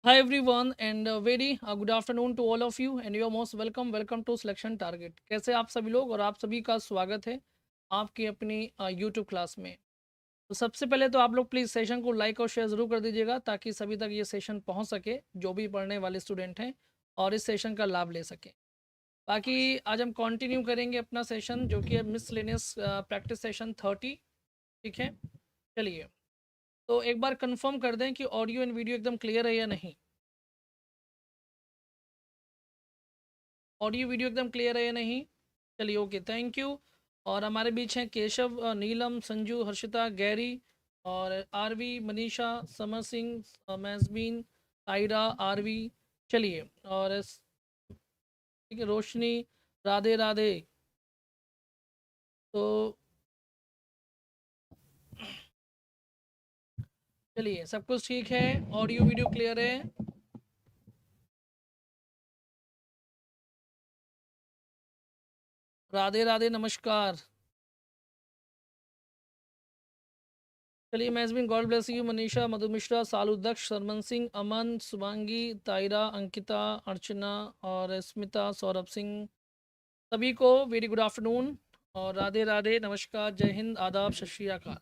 Hi everyone and very good afternoon to all of you and you are most welcome to Selection Target। कैसे आप सभी लोग और आप सभी का स्वागत है आपकी अपनी YouTube क्लास में। तो सबसे पहले तो आप लोग प्लीज़ सेशन को लाइक और शेयर ज़रूर कर दीजिएगा ताकि सभी तक ये सेशन पहुंच सके जो भी पढ़ने वाले स्टूडेंट हैं और इस सेशन का लाभ ले सकें। बाकी आज हम कंटिन्यू करेंगे अपना सेशन जो कि है मिसलेनियस प्रैक्टिस सेशन 30। ठीक है, चलिए तो एक बार कंफर्म कर दें कि ऑडियो एंड वीडियो एकदम क्लियर है या नहीं। ऑडियो वीडियो एकदम क्लियर है या नहीं। चलिए ओके, थैंक यू। और हमारे बीच हैं केशव, नीलम, संजू, हर्षिता, गैरी और आरवी, मनीषा, समर सिंह, मैजमीन, तायरा, आरवी। चलिए और ठीक है, रोशनी, राधे राधे। तो चलिए सब कुछ ठीक है, ऑडियो वीडियो क्लियर है। राधे राधे, नमस्कार। चलिए मैजमीन, गॉड ब्लेस यू। मनीषा, मधु मिश्रा, सालू दक्ष, सरमन सिंह, अमन, शुभांगी, तायरा, अंकिता, अर्चना और स्मिता, सौरभ सिंह, सभी को वेरी गुड आफ्टरनून और राधे राधे, नमस्कार, जय हिंद, आदाब, सत श्री अकाल।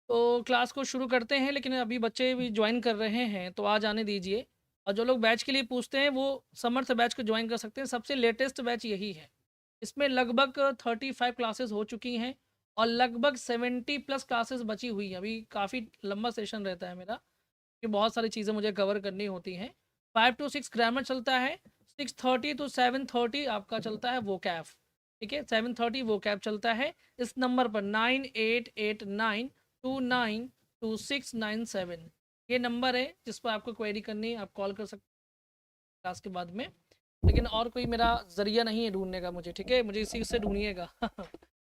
तो क्लास को शुरू करते हैं, लेकिन अभी बच्चे भी ज्वाइन कर रहे हैं तो आज आने दीजिए। और जो लोग बैच के लिए पूछते हैं वो समर्थ बैच को ज्वाइन कर सकते हैं, सबसे लेटेस्ट बैच यही है। इसमें लगभग 35 क्लासेस हो चुकी हैं और लगभग 70+ क्लासेस बची हुई हैं। अभी काफ़ी लंबा सेशन रहता है मेरा कि बहुत सारी चीज़ें मुझे कवर करनी होती हैं। 5 to 6 ग्रामर चलता है, 6:30 to 7:30 आपका चलता है वो कैफ। ठीक है, 7:30 वो कैफ चलता है। इस नंबर पर 9889292697 ये नंबर है जिस पर आपको क्वेरी करनी है, आप कॉल कर सकते हैं क्लास के बाद में। लेकिन और कोई मेरा ज़रिया नहीं है ढूंढने का मुझे, ठीक है, मुझे इसी से ढूंढिएगा।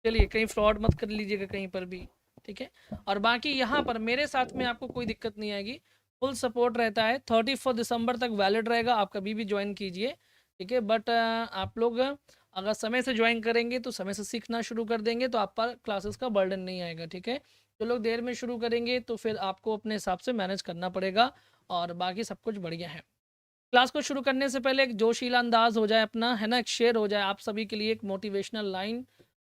चलिए कहीं फ्रॉड मत कर लीजिएगा कहीं पर भी, ठीक है। और बाकी यहाँ पर मेरे साथ में आपको कोई दिक्कत नहीं आएगी, फुल सपोर्ट रहता है। 31 दिसंबर तक वैलिड रहेगा, आप कभी भी ज्वाइन कीजिए, ठीक है। बट आप लोग अगर समय से ज्वाइन करेंगे तो समय से सीखना शुरू कर देंगे तो आप पर क्लासेस का बर्डन नहीं आएगा, ठीक है। जो लोग देर में शुरू करेंगे तो फिर आपको अपने हिसाब से मैनेज करना पड़ेगा और बाकी सब कुछ बढ़िया है। क्लास को शुरू करने से पहले एक जोशीला अंदाज हो जाए अपना, है ना, एक शेयर हो जाए आप सभी के लिए, एक मोटिवेशनल लाइन।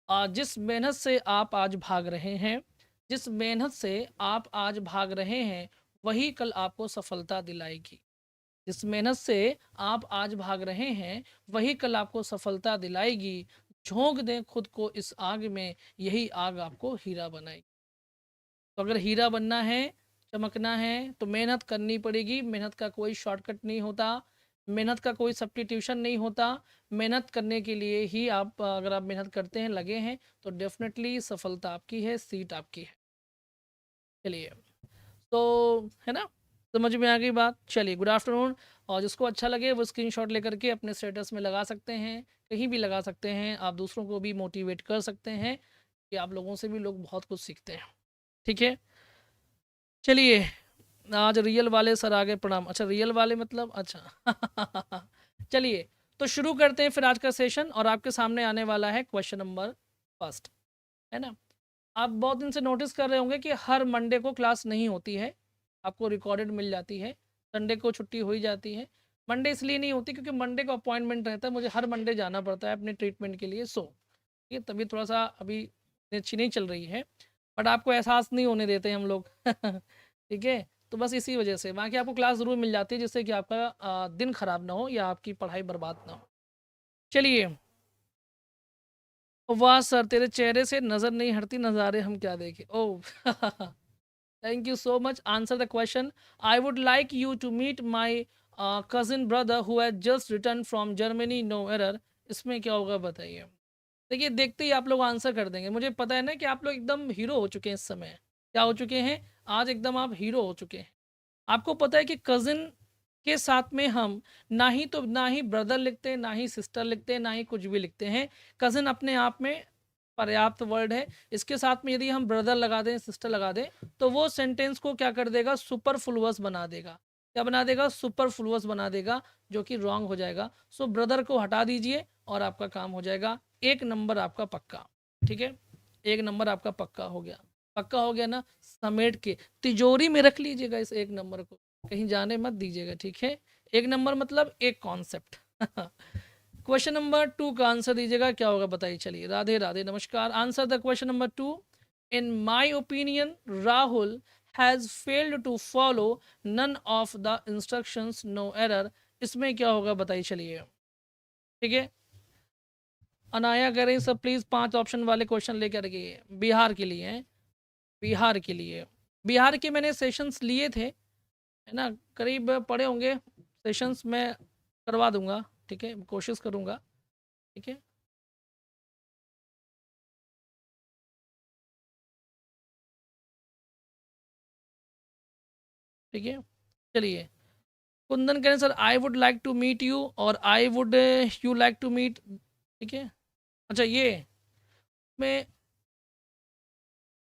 जिस मेहनत से आप आज भाग रहे हैं, जिस मेहनत से आप आज भाग रहे हैं वही कल आपको सफलता दिलाएगी। जिस मेहनत से आप आज भाग रहे हैं वही कल आपको सफलता दिलाएगी। झोंक दें खुद को इस आग में, यही आग आपको हीरा बनाएगी। तो अगर हीरा बनना है, चमकना है तो मेहनत करनी पड़ेगी। मेहनत का कोई शॉर्टकट नहीं होता, मेहनत का कोई सब्स्टिट्यूशन नहीं होता। मेहनत करने के लिए ही आप, अगर आप मेहनत करते हैं, लगे हैं, तो डेफिनेटली सफलता आपकी है, सीट आपकी है। चलिए तो, है ना, समझ में आ गई बात। चलिए गुड आफ्टरनून। और जिसको अच्छा लगे वो स्क्रीनशॉट लेकर के अपने स्टेटस में लगा सकते हैं, कहीं भी लगा सकते हैं। आप दूसरों को भी मोटिवेट कर सकते हैं कि आप लोगों से भी लोग बहुत कुछ सीखते हैं, ठीक है। चलिए आज रियल वाले सर आगे, प्रणाम। अच्छा रियल वाले मतलब, अच्छा। चलिए तो शुरू करते हैं फिर आज का सेशन। और आपके सामने आने वाला है क्वेश्चन नंबर फर्स्ट, है ना। आप बहुत दिन से नोटिस कर रहे होंगे कि हर मंडे को क्लास नहीं होती है, आपको रिकॉर्डेड मिल जाती है। संडे को छुट्टी हो ही जाती है। मंडे इसलिए नहीं होती क्योंकि मंडे का अपॉइंटमेंट रहता है, मुझे हर मंडे जाना पड़ता है अपने ट्रीटमेंट के लिए। सो ये तभी थोड़ा सा अभी अच्छी नहीं चल रही है, बट आपको एहसास नहीं होने देते हम लोग। ठीक है, तो बस इसी वजह से बाकी आपको क्लास ज़रूर मिल जाती है जिससे कि आपका दिन खराब ना हो या आपकी पढ़ाई बर्बाद ना हो। चलिए, वाह सर तेरे चेहरे से नज़र नहीं हटती, नज़ारे हम क्या देखें। Oh. Thank you so much. Answer the question. I would like you to meet my cousin brother who has just return from Germany, no error. इसमें क्या होगा बताइए। देखिए देखते ही आप लोग आंसर कर देंगे, मुझे पता है ना कि आप लोग एकदम हीरो हो चुके हैं इस समय। क्या हो चुके हैं? आज एकदम आप हीरो हो चुके हैं। आपको पता है कि कज़िन के साथ में हम ना ही ब्रदर लिखते हैं, ना ही सिस्टर लिखते हैं, ना ही कुछ भी लिखते हैं। कज़िन अपने आप में पर्याप्त वर्ड है। इसके साथ में यदि हम ब्रदर लगा दें, सिस्टर लगा दें, तो वो सेंटेंस को क्या कर देगा, सुपरफ्लुअस बना देगा। क्या बना देगा? सुपरफ्लुअस बना देगा, जो कि रॉन्ग हो जाएगा। सो ब्रदर को हटा दीजिए और आपका काम हो जाएगा। एक नंबर आपका पक्का, ठीक है। एक नंबर आपका पक्का हो गया, पक्का हो गया ना। समेट के तिजोरी में रख लीजिएगा इस एक नंबर को। कहीं जाने मत दीजिएगा, ठीक है। एक नंबर मतलब एक कॉन्सेप्ट। क्वेश्चन नंबर 2 का आंसर दीजिएगा, क्या होगा बताइए। चलिए, राधे राधे, नमस्कार। Answer the question number 2। In my opinion Rahul has failed to follow none of the instructions, no error. इसमें क्या होगा बताइए, चलिए, ठीक है। अनाया करें सब प्लीज़ 5 ऑप्शन वाले क्वेश्चन लेकर के बिहार के लिए हैं, बिहार के लिए। बिहार के मैंने सेशंस लिए थे, है ना, करीब पड़े होंगे सेशंस, मैं करवा दूंगा, ठीक है, कोशिश करूंगा, ठीक है। ठीक है, चलिए। कुंदन करें sir, I would like to meet you और I would you like to meet, ठीक है। अच्छा, ये में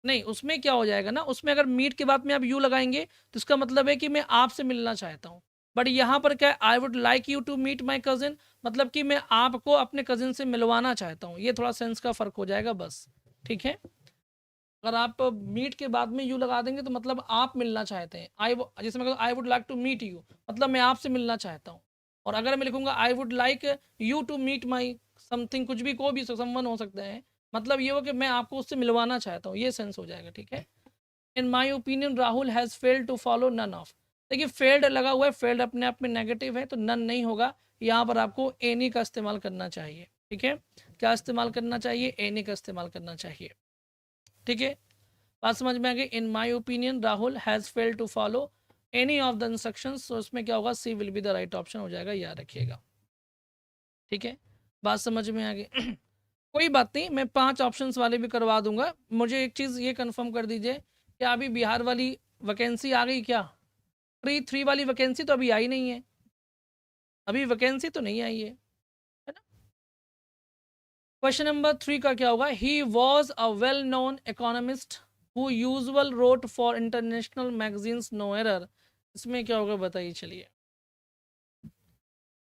नहीं, उसमें क्या हो जाएगा ना, उसमें अगर मीट के बाद में आप यू लगाएंगे तो इसका मतलब है कि मैं आपसे मिलना चाहता हूँ। बट यहाँ पर क्या है, I would like you to meet my cousin, मतलब कि मैं आपको अपने कजिन से मिलवाना चाहता हूँ। ये थोड़ा सेंस का फ़र्क हो जाएगा बस, ठीक है। अगर आप मीट के बाद में यू लगा देंगे तो मतलब आप मिलना चाहते हैं। जैसे मैं I would like to meet you, मतलब मैं आपसे मिलना चाहता हूँ। और अगर मैं लिखूंगा I would like you to meet my something, कुछ भी, कोई भी संबंध हो सकता है, मतलब ये हो कि मैं आपको उससे मिलवाना चाहता हूँ, ये सेंस हो जाएगा, ठीक है। In my opinion Rahul has failed to follow none of. देखिए, फेल्ड लगा हुआ है, फेल्ड अपने आप में नेगेटिव है तो नन नहीं होगा। यहाँ पर आपको एनी का इस्तेमाल करना चाहिए, ठीक है। क्या इस्तेमाल करना चाहिए? एनी का इस्तेमाल करना चाहिए, ठीक है। बात समझ में आ गई। In my opinion Rahul has failed to follow any of the instructions, तो इसमें क्या होगा, C will be the right option हो जाएगा, याद रखिएगा, ठीक है। बात समझ में आ गई। कोई बात नहीं, मैं 5 ऑप्शंस वाले भी करवा दूंगा। मुझे एक चीज़ ये कंफर्म कर दीजिए, क्या अभी बिहार वाली वैकेंसी आ गई क्या? प्री 3 वाली वैकेंसी तो अभी आई नहीं है, अभी वैकेंसी तो नहीं आई है ना। क्वेश्चन नंबर 3 का क्या होगा, he was a well known economist who usual wrote for international magazines, no error. इसमें क्या होगा बताइए, चलिए,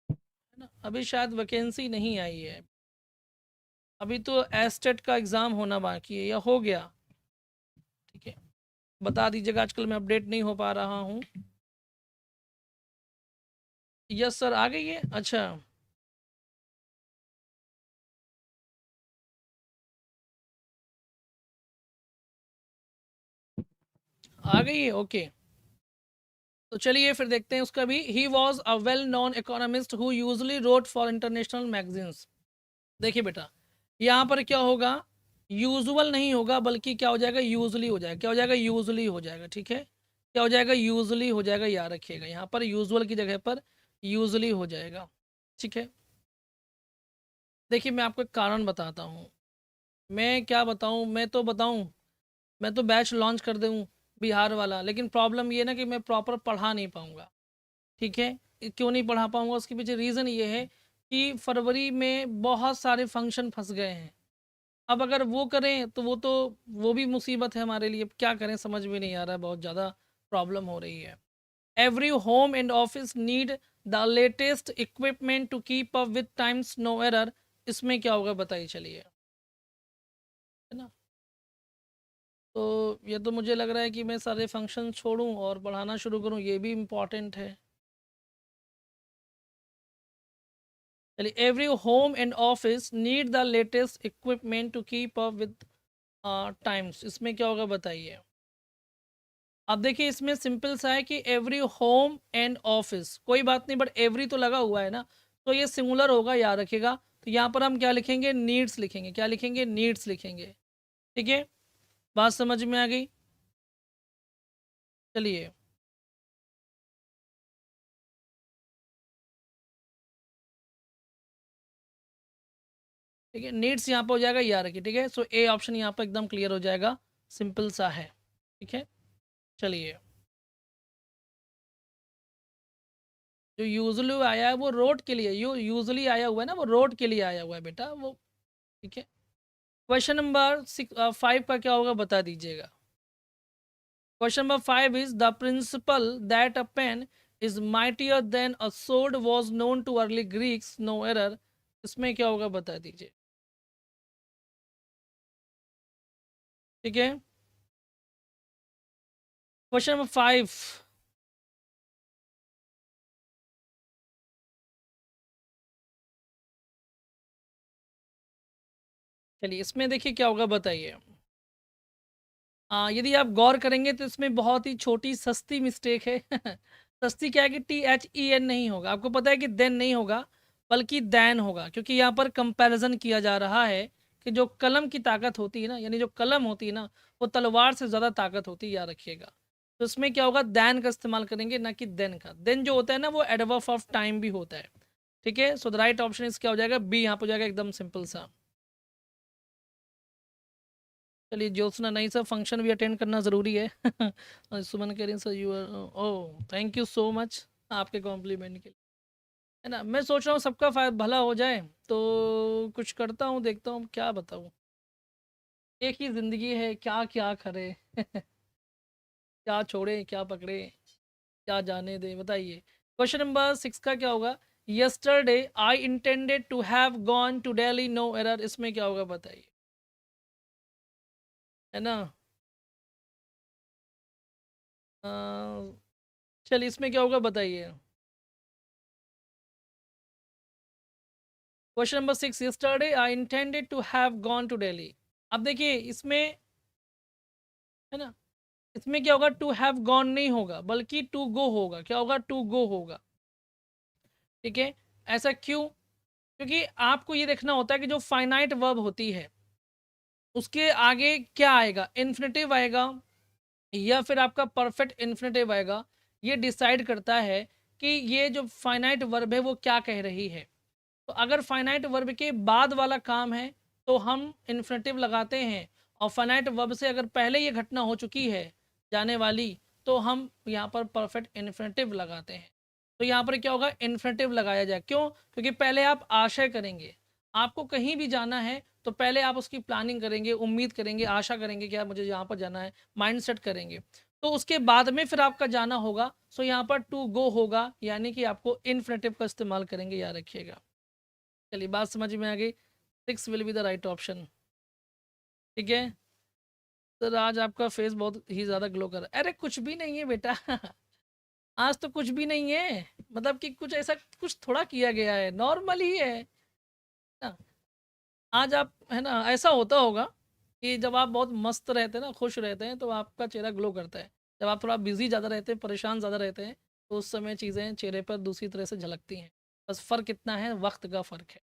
है ना। अभी शायद वैकेंसी नहीं आई है, अभी तो एस्टेट का एग्ज़ाम होना बाकी है या हो गया, ठीक है। बता दीजिएगा, आजकल मैं अपडेट नहीं हो पा रहा हूँ। यस सर, आ गई है, अच्छा, आ गई है, ओके। तो चलिए फिर देखते हैं उसका भी। He was a well known economist who usually wrote for international magazines. देखिए बेटा, यहाँ पर क्या होगा, यूजुअल नहीं होगा बल्कि क्या हो जाएगा, यूजली हो जाएगा। क्या हो जाएगा? यूजली हो जाएगा, ठीक है। क्या हो जाएगा? यूजली हो जाएगा, याद रखिएगा, यहाँ पर यूजुअल की जगह पर यूजली हो जाएगा, ठीक है। देखिए, मैं आपको एक कारण बताता हूँ। मैं क्या बताऊँ, मैं तो बताऊँ, मैं तो बैच लॉन्च कर दूँ बिहार वाला, लेकिन प्रॉब्लम ये ना कि मैं प्रॉपर पढ़ा नहीं पाऊँगा, ठीक है। क्यों नहीं पढ़ा पाऊँगा, उसके पीछे रीज़न ये है कि फरवरी में बहुत सारे फंक्शन फंस गए हैं। अब अगर वो करें तो वो भी मुसीबत है हमारे लिए। क्या करें, समझ में नहीं आ रहा है, बहुत ज़्यादा प्रॉब्लम हो रही है। Every home and office need the latest equipment to keep up with times, no error. इसमें क्या होगा बताइए, चलिए, है ना। तो ये तो मुझे लग रहा है कि मैं सारे फंक्शन छोड़ूं और पढ़ाना शुरू करूं, ये भी इम्पॉर्टेंट है। चलिए, every home and office need the latest equipment to keep up with times. इसमें क्या होगा बताइए। अब देखिए, इसमें सिंपल सा है कि एवरी होम एंड ऑफिस, कोई बात नहीं, बट एवरी तो लगा हुआ है ना, तो ये सिंगुलर होगा, याद रखिएगा। तो यहाँ पर हम क्या लिखेंगे, नीड्स लिखेंगे। क्या लिखेंगे? नीड्स लिखेंगे, ठीक है। बात समझ में आ गई। चलिए, ठीक है, नीड्स यहाँ पर हो जाएगा, याद रखिए, ठीक है। सो ए ऑप्शन यहाँ पर एकदम क्लियर हो जाएगा, सिंपल सा है, ठीक है। चलिए, जो यूजली आया है वो रोड के लिए, यूजली आया हुआ है ना, वो रोड के लिए आया हुआ है बेटा वो, ठीक है। क्वेश्चन नंबर 5 का क्या होगा बता दीजिएगा। Question number 5 is the principle that a pen is mightier than a sword was known to early Greeks, no error। इसमें क्या होगा बता दीजिए, ठीक है। क्वेश्चन नंबर 5, चलिए इसमें देखिए क्या होगा बताइए। यदि आप गौर करेंगे तो इसमें बहुत ही छोटी सस्ती मिस्टेक है। सस्ती क्या है कि THEN नहीं होगा, आपको पता है कि देन नहीं होगा बल्कि दैन होगा, क्योंकि यहाँ पर कंपैरिजन किया जा रहा है कि जो कलम की ताकत होती है ना, यानी जो कलम होती है ना, वो तलवार से ज़्यादा ताकत होती है, याद रखिएगा। तो इसमें क्या होगा, दैन का इस्तेमाल करेंगे ना कि देन का। देन जो होता है ना वो एडवर्ब ऑफ टाइम भी होता है, ठीक है। सो द राइट ऑप्शन इस क्या हो जाएगा, बी यहाँ पर हो जाएगा, एकदम सिंपल सा। चलिए ज्योत्सना, नहीं सर फंक्शन भी अटेंड करना ज़रूरी है। और सुमन कह रही हैं sir you are, oh thank you so much आपके कॉम्प्लीमेंट के लिए, है ना। मैं सोच रहा हूँ सबका भला हो जाए, तो कुछ करता हूँ, देखता हूँ क्या बताऊँ। एक ही ज़िंदगी है, क्या क्या करे। क्या छोड़े क्या पकड़े, क्या जाने दे, बताइए। क्वेश्चन नंबर 6 का क्या होगा, yesterday I intended to have gone to Delhi no error, इसमें क्या होगा बताइए, है ना। अ, चलिए इसमें क्या होगा बताइए। Question number 6, yesterday I intended to have gone to Delhi. अब देखिए इसमें, है ना, इसमें क्या होगा, टू हैव गॉन नहीं होगा बल्कि टू गो होगा। क्या होगा, टू गो होगा, ठीक है। ऐसा क्यों, क्योंकि आपको ये देखना होता है कि जो फाइनाइट वर्ब होती है उसके आगे क्या आएगा, इन्फिनेटिव आएगा या फिर आपका परफेक्ट इन्फिनेटिव आएगा। ये डिसाइड करता है कि ये जो फाइनाइट वर्ब है वो क्या कह रही है। तो अगर फाइनाइट वर्ब के बाद वाला काम है तो हम इन्फिनेटिव लगाते हैं, और फाइनाइट वर्ब से अगर पहले ये घटना हो चुकी है जाने वाली, तो हम यहाँ पर परफेक्ट इन्फिनेटिव लगाते हैं। तो यहाँ पर क्या होगा, इन्फिनेटिव लगाया जाए। क्यों, क्योंकि पहले आप आशय करेंगे, आपको कहीं भी जाना है तो पहले आप उसकी प्लानिंग करेंगे, उम्मीद करेंगे, आशा करेंगे कि यार मुझे यहाँ पर जाना है, माइंड सेट करेंगे, तो उसके बाद में फिर आपका जाना होगा। सो यहाँ पर टू गो होगा, यानी कि आपको इन्फिनेटिव का इस्तेमाल करेंगे, याद रखिएगा। चलिए बात समझ में आ गई, 6 will be the right option, ठीक है। सर आज आपका फेस बहुत ही ज़्यादा ग्लो कर रहा है, अरे कुछ भी नहीं है बेटा। आज तो कुछ भी नहीं है, मतलब कि कुछ ऐसा कुछ थोड़ा किया गया है, नॉर्मल ही है ना। आज आप, है ना, ऐसा होता होगा कि जब आप बहुत मस्त रहते हैं ना, खुश रहते हैं, तो आपका चेहरा ग्लो करता है। जब आप थोड़ा बिजी ज़्यादा रहते हैं, परेशान ज़्यादा रहते हैं, तो उस समय चीज़ें चेहरे पर दूसरी तरह से झलकती हैं। बस फ़र्क इतना है, वक्त का फ़र्क है।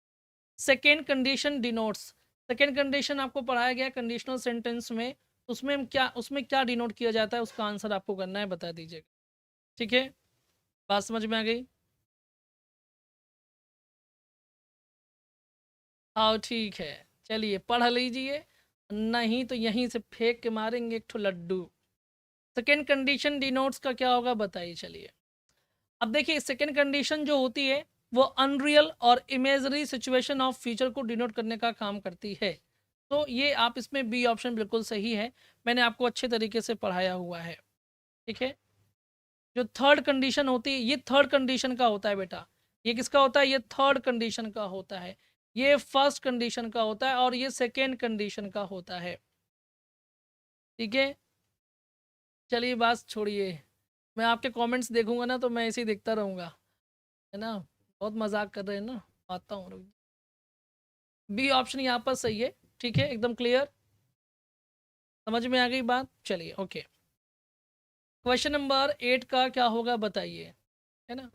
Second condition denotes, second condition आपको पढ़ाया गया कंडीशनल सेंटेंस में, उसमें क्या डिनोट किया जाता है, उसका आंसर आपको करना है, बता दीजिएगा, ठीक है। बात समझ में आ गई। हाँ ठीक है, चलिए पढ़ लीजिए, नहीं तो यहीं से फेंक के मारेंगे एक ठो लड्डू। सेकेंड कंडीशन डिनोट्स का क्या होगा बताइए। चलिए अब देखिए, सेकेंड कंडीशन जो होती है वो अनरियल और इमेजरी सिचुएशन ऑफ फ्यूचर को डिनोट करने का काम करती है। तो ये आप इसमें बी ऑप्शन बिल्कुल सही है, मैंने आपको अच्छे तरीके से पढ़ाया हुआ है, ठीक है। जो थर्ड कंडीशन होती है, ये थर्ड कंडीशन का होता है बेटा। ये किसका होता है, ये थर्ड कंडीशन का होता है। ये फर्स्ट कंडीशन का होता है और ये सेकेंड कंडीशन का होता है, ठीक है। चलिए बात छोड़िए, मैं आपके कमेंट्स देखूंगा ना तो मैं ऐसे ही देखता रहूँगा, है ना। बहुत मजाक कर रहे हैं ना, आता हूँ, रुक। बी ऑप्शन यहाँ पर सही है, ठीक है, एकदम क्लियर, समझ में आ गई बात। चलिए ओके, क्वेश्चन नंबर 8 का क्या होगा बताइए, है ना।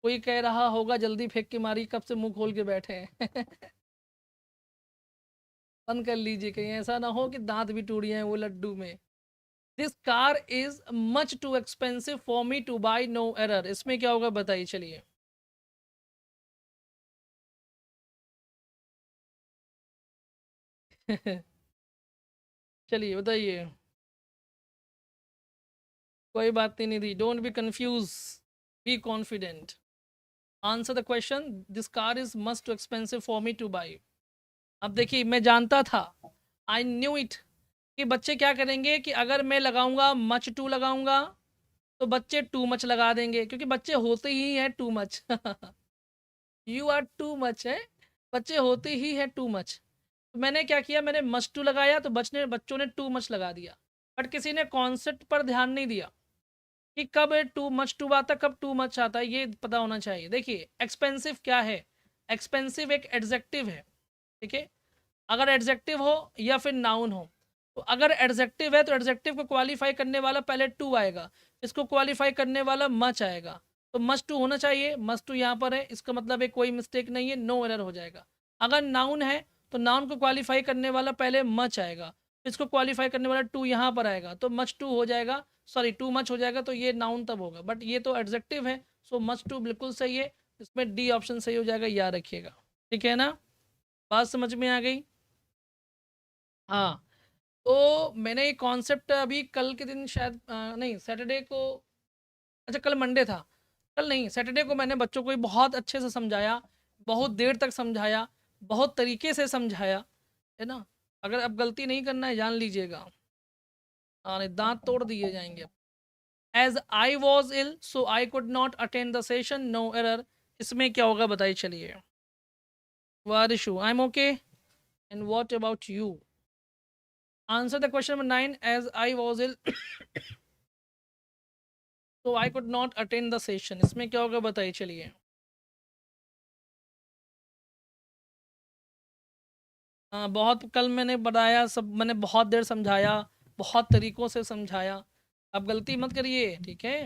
कोई कह रहा होगा जल्दी फेंक के मारी, कब से मुंह खोल के बैठे हैं। बंद कर लीजिए, कहीं ऐसा ना हो कि दांत भी टूट जाए वो लड्डू में। This car is much too expensive for me to buy no error, इसमें क्या होगा बताइए। चलिए चलिए बताइए। कोई बात नहीं Nidhi, don't be confuse, be confident, answer the question. This car is much too expensive for me to buy. अब देखिए मैं जानता था, आई न्यू इट, कि बच्चे क्या करेंगे कि अगर मैं लगाऊंगा मच टू लगाऊंगा तो बच्चे टू मच लगा देंगे, क्योंकि बच्चे होते ही हैं too much. You are too much है, बच्चे होते ही हैं टू मच। तो मैंने क्या किया, मैंने मच टू लगाया तो बच्चों ने टू मच लगा दिया। बट किसी ने कॉन्सेप्ट पर ध्यान नहीं दिया कि कब टू मच टू आता, कब टू मच आता है, ये पता होना चाहिए। देखिए एक्सपेंसिव क्या है, एक्सपेंसिव एक एडजेक्टिव है, ठीक है। अगर एडजेक्टिव हो या फिर नाउन हो। तो अगर एडजेक्टिव है तो एडजेक्टिव को क्वालिफाई करने वाला पहले टू आएगा, इसको क्वालिफाई करने वाला मच आएगा। तो मच टू होना चाहिए, मच टू यहाँ पर है, इसका मतलब है कोई मिस्टेक नहीं है, नो एरर हो जाएगा। अगर नाउन है तो नाउन को क्वालिफाई करने वाला पहले मच आएगा, इसको क्वालिफाई करने वाला टू यहाँ पर आएगा, तो मच टू हो जाएगा, सॉरी टू मच हो जाएगा, तो ये नाउन तब होगा, बट ये तो एडजेक्टिव है। सो मच टू बिल्कुल सही है, इसमें डी ऑप्शन सही हो जाएगा, याद रखिएगा। ठीक है ना, बात समझ में आ गई? हाँ, तो मैंने ये कॉन्सेप्ट अभी कल के दिन शायद नहीं सैटरडे को, अच्छा कल मंडे था, कल नहीं सैटरडे को मैंने बच्चों को ये बहुत अच्छे से समझाया, बहुत देर तक समझाया, बहुत तरीके से समझाया, है ना। अगर अब गलती नहीं करना है जान लीजिएगा, दांत तोड़ दिए जाएंगे अब। As I was ill so I could not attend the session, no error, इसमें क्या होगा बताइए चलिए। वारिशु I am okay, and what about you? Answer the question number 9, as I was ill तो I could not attend the session, इसमें क्या होगा बताइए चलिए। बहुत कल मैंने बताया, सब मैंने बहुत देर समझाया, बहुत तरीकों से समझाया, अब गलती मत करिए, ठीक है।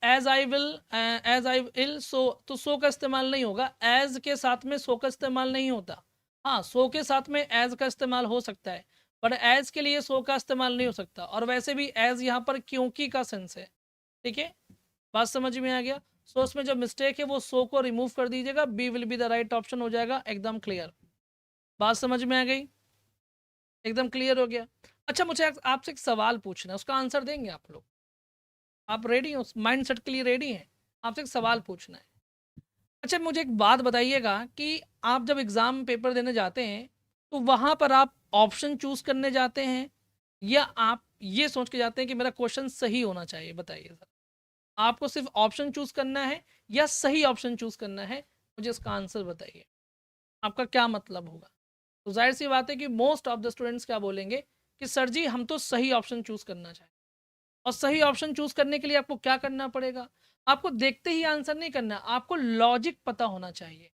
एज आई विल सो, तो सो का इस्तेमाल नहीं होगा, एज के साथ में सो का इस्तेमाल नहीं होता। हाँ, सो के साथ में एज का इस्तेमाल हो सकता है, पर एज के लिए सो का इस्तेमाल नहीं हो सकता, और वैसे भी एज यहाँ पर क्योंकि का सेंस है, ठीक है। बात समझ में आ गया? सो उसमें जो मिस्टेक है वो सो को रिमूव कर दीजिएगा, B will be the right option हो जाएगा, एकदम क्लियर। बात समझ में आ गई? एकदम क्लियर हो गया। अच्छा, मुझे आपसे एक सवाल पूछना है, उसका आंसर देंगे आप लोग? आप रेडी हो, माइंड सेट के लिए रेडी हैं? आपसे एक सवाल पूछना है। अच्छा, मुझे एक बात बताइएगा कि आप जब एग्ज़ाम पेपर देने जाते हैं तो वहाँ पर आप ऑप्शन चूज़ करने जाते हैं, या आप ये सोच के जाते हैं कि मेरा क्वेश्चन सही होना चाहिए? बताइए सर, आपको सिर्फ ऑप्शन चूज़ करना है या सही ऑप्शन चूज़ करना है? मुझे इसका आंसर बताइए, आपका क्या मतलब होगा? तो जाहिर सी बात है कि मोस्ट ऑफ द स्टूडेंट्स क्या बोलेंगे कि सर जी हम तो सही ऑप्शन चूज़ करना चाहें। और सही ऑप्शन चूज़ करने के लिए आपको क्या करना पड़ेगा? आपको देखते ही आंसर नहीं करना, आपको लॉजिक पता होना चाहिए,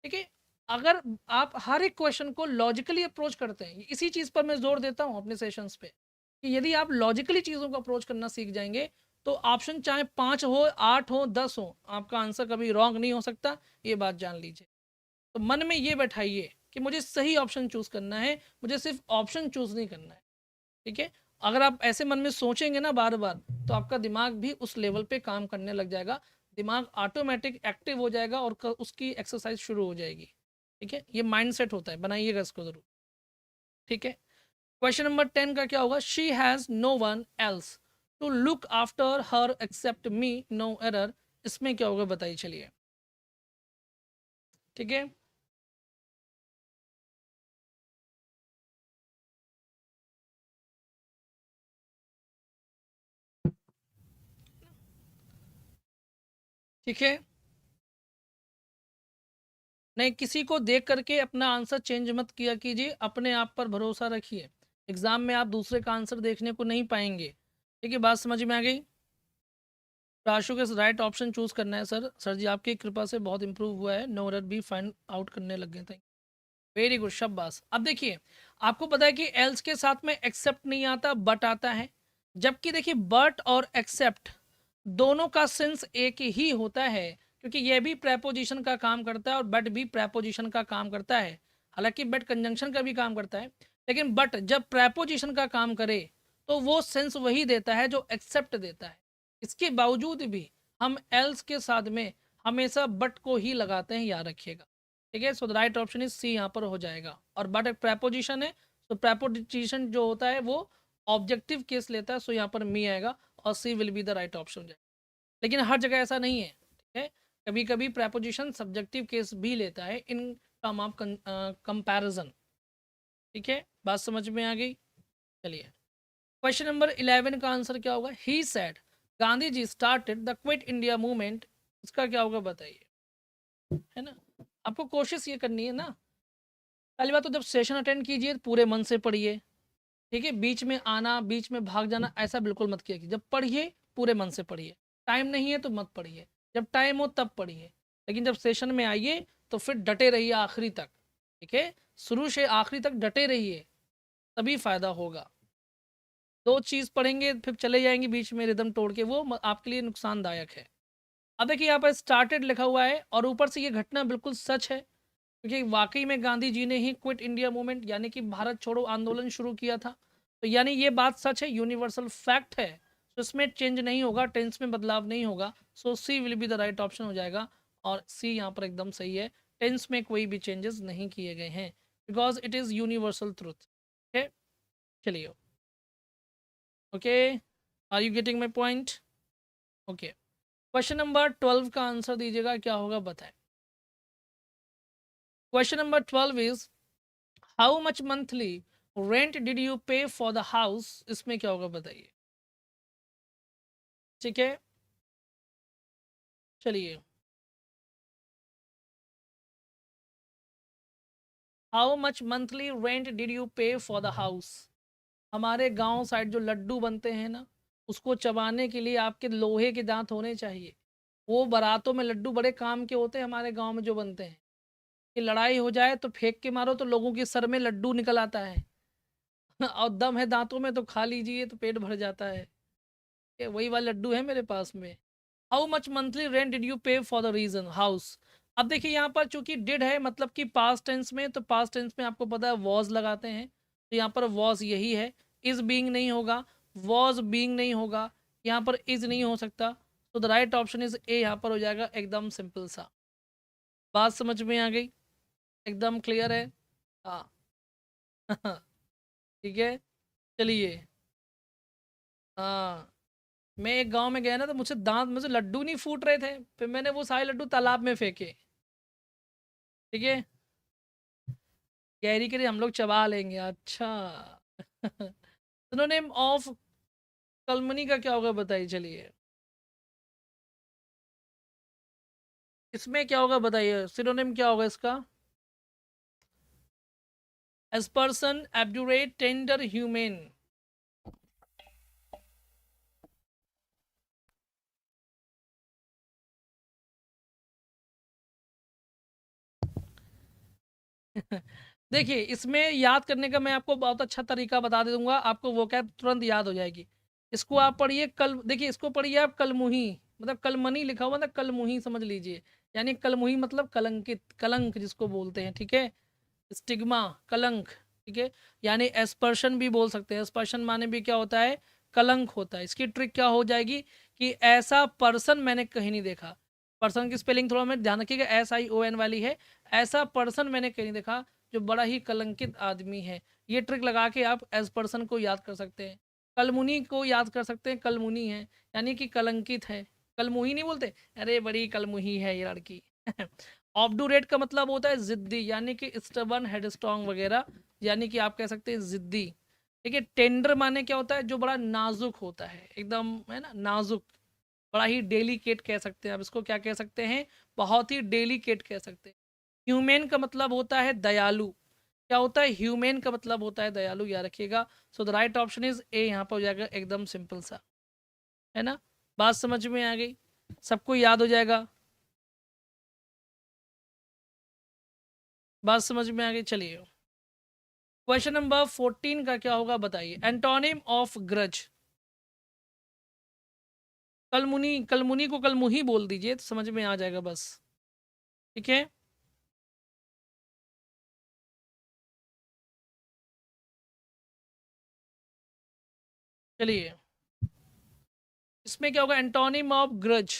ठीक है। अगर आप हर एक क्वेश्चन को लॉजिकली अप्रोच करते हैं, इसी चीज़ पर मैं जोर देता हूँ अपने सेशंस पे, कि यदि आप लॉजिकली चीज़ों को अप्रोच करना सीख जाएंगे तो ऑप्शन चाहे 5 हो, 8 हो, 10 हो, आपका आंसर कभी रॉन्ग नहीं हो सकता, ये बात जान लीजिए। तो मन में ये बैठाइए कि मुझे सही ऑप्शन चूज़ करना है, मुझे सिर्फ ऑप्शन चूज़ नहीं करना है, ठीक है। अगर आप ऐसे मन में सोचेंगे ना बार बार, तो आपका दिमाग भी उस लेवल पे काम करने लग जाएगा, दिमाग ऑटोमेटिक एक्टिव हो जाएगा और उसकी एक्सरसाइज शुरू हो जाएगी, ठीक है। ये माइंड सेट होता है, बनाइएगा इसको ज़रूर, ठीक है। क्वेश्चन नंबर 10 का क्या होगा? She has no one else to look after her except me, no error, इसमें क्या होगा बताइए चलिए, ठीक है। ठीक है, नहीं किसी को देख करके अपना आंसर चेंज मत किया कीजिए, अपने आप पर भरोसा रखिए, एग्जाम में आप दूसरे का आंसर देखने को नहीं पाएंगे, ठीक है। बात समझ में आ गई? राशु के राइट ऑप्शन चूज करना है सर, सर जी आपकी कृपा से बहुत इंप्रूव हुआ है, नो एरर भी फाइंड आउट करने लग गए थे, वेरी गुड शाबाश। अब देखिए, आपको पता है कि एल्स के साथ में एक्सेप्ट नहीं आता, बट आता है, जबकि देखिए बट और एक्सेप्ट दोनों का सेंस एक ही होता है, क्योंकि यह भी प्रेपोजिशन का काम करता है और बट भी प्रेपोजिशन का काम करता है। हालांकि बट कंजंक्शन का भी काम करता है, लेकिन बट जब प्रेपोजिशन का काम करे तो वो सेंस वही देता है जो एक्सेप्ट देता है। इसके बावजूद भी हम एल्स के साथ में हमेशा बट को ही लगाते हैं, याद रखिएगा, ठीक है। So the right option is C, यहाँ पर हो जाएगा। और बट एक प्रेपोजिशन है, तो प्रेपोजिशन जो होता है वो ऑब्जेक्टिव केस लेता है, सो यहाँ पर मी आएगा और C will be the right option हो जाएगा। लेकिन हर जगह ऐसा नहीं है, ठीक है, कभी कभी प्रेपोजिशन सब्जेक्टिव केस भी लेता है इन टर्म ऑफ कंपैरिजन, ठीक है। बात समझ में आ गई? चलिए, क्वेश्चन नंबर 11 का आंसर क्या होगा? He said Gandhi ji started the quit India movement, इसका क्या होगा बताइए, है ना। आपको कोशिश ये करनी है ना, पहली बात तो जब सेशन अटेंड कीजिए पूरे मन से पढ़िए, ठीक है। बीच में आना, बीच में भाग जाना, ऐसा बिल्कुल मत किया कि जब पढ़िए पूरे मन से पढ़िए, टाइम नहीं है तो मत पढ़िए, जब टाइम हो तब पढ़िए, लेकिन जब सेशन में आइए तो फिर डटे रहिए आखिरी तक, ठीक है, शुरू से आखिरी तक डटे रहिए, तभी फायदा होगा। दो चीज़ पढ़ेंगे फिर चले जाएंगे बीच में रिदम तोड़ के, वो आपके लिए नुकसानदायक है। अब देखिए यहाँ पर स्टार्टेड लिखा हुआ है और ऊपर से ये घटना बिल्कुल सच है, क्योंकि वाकई में गांधी जी ने ही क्विट इंडिया मूवमेंट यानी कि भारत छोड़ो आंदोलन शुरू किया था। तो यानी ये बात सच है, यूनिवर्सल फैक्ट है, तो इसमें चेंज नहीं होगा, टेंस में बदलाव नहीं होगा। So C will be the right option हो जाएगा, और सी यहाँ पर एकदम सही है, टेंस में कोई भी चेंजेस नहीं किए गए हैं, because it is universal truth. Okay, चलिए, okay, are you getting my point? Okay, question number 12 का आंसर दीजिएगा, क्या होगा बताएं। Question number 12 is how much monthly rent did you pay for the house, इसमें क्या होगा बताइए। ठीक है, चलिए, how much monthly rent did you pay for the house. हमारे गांव साइड जो लड्डू बनते हैं ना, उसको चबाने के लिए आपके लोहे के दांत होने चाहिए। वो बारातों में लड्डू बड़े काम के होते हैं हमारे गांव में जो बनते हैं, कि लड़ाई हो जाए तो फेंक के मारो तो लोगों के सर में लड्डू निकल आता है और दम है दांतों में तो खा लीजिए तो पेट भर जाता है। ये वही वाले लड्डू है मेरे पास में। How much monthly rent did you pay for the reason house. अब देखिए यहाँ पर चूंकि डिड है मतलब कि पास्ट टेंस में, तो पास्ट टेंस में आपको पता है वॉज लगाते हैं, तो यहाँ पर वॉज यही है, इज बीइंग नहीं होगा, वॉज बीइंग नहीं होगा, यहाँ पर इज नहीं हो सकता, तो the right option is a, यहाँ पर हो जाएगा, एकदम सिंपल सा। बात समझ में आ गई, एकदम क्लियर है। हाँ ठीक है, चलिए। हाँ, मैं एक गांव में गया ना, तो मुझसे दांत में से लड्डू नहीं फूट रहे थे, फिर मैंने वो सारे लड्डू तालाब में फेंके। ठीक है, गहरी के लिए हम लोग चबा लेंगे, अच्छा सिनोनिम ऑफ कलमनी का क्या होगा बताइए, चलिए इसमें क्या होगा बताइए, सिनोनिम क्या होगा इसका। एस्पर्सन, एब्जुरेट, टेंडर, ह्यूमेन। देखिए इसमें याद करने का मैं आपको बहुत अच्छा तरीका बता दे दूंगा, आपको वो क्या तुरंत याद हो जाएगी। इसको आप पढ़िए कल, देखिए इसको पढ़िए आप कलमुही, मतलब कलमनी लिखा हुआ ना, कलमुही समझ लीजिए, यानी कलमुही मतलब कलंकित, कलंक जिसको बोलते हैं, ठीक है, स्टिग्मा, कलंक, ठीक है, यानी एस्पर्शन भी बोल सकते हैं, एस्पर्शन माने भी क्या होता है, कलंक होता है। इसकी ट्रिक क्या हो जाएगी कि ऐसा पर्सन मैंने कहीं नहीं देखा, पर्सन की स्पेलिंग थोड़ा मैं ध्यान रखिएगा, SION वाली है, ऐसा पर्सन मैंने कहीं नहीं देखा जो बड़ा ही कलंकित आदमी है। ये ट्रिक लगा के आप एज पर्सन को याद कर सकते हैं, कलमुनी को याद कर सकते हैं, कलमुनी है यानी कि कलंकित है, कलमुही नहीं बोलते, अरे बड़ी कलमुही है ये लड़की ऑब्डूरेट का मतलब होता है जिद्दी, यानी कि स्टबर्न, हेडस्ट्रॉन्ग वगैरह, यानी कि आप कह सकते हैं जिद्दी। ठीक है, टेंडर माने क्या होता है, जो बड़ा नाजुक होता है, एकदम है ना नाजुक, बड़ा ही डेलिकेट कह सकते हैं आप इसको, क्या कह सकते हैं, बहुत ही डेलिकेट कह सकते हैं। ह्यूमेन का मतलब होता है दयालु, क्या होता है, ह्यूमेन का मतलब होता है दयालु, याद रखिएगा। सो the right option is a, यहाँ पर हो जाएगा, एकदम सिंपल सा, है ना। बात समझ में आ गई, सबको याद हो जाएगा, बात समझ में आ गई। चलिए क्वेश्चन नंबर 14 का क्या होगा बताइए, एंटोनिम ऑफ ग्रज। कलमुनी, कलमुनी को कलमुही बोल दीजिए तो समझ में आ जाएगा बस, ठीक है। चलिए इसमें क्या होगा, एंटोनिम ऑफ ग्रज।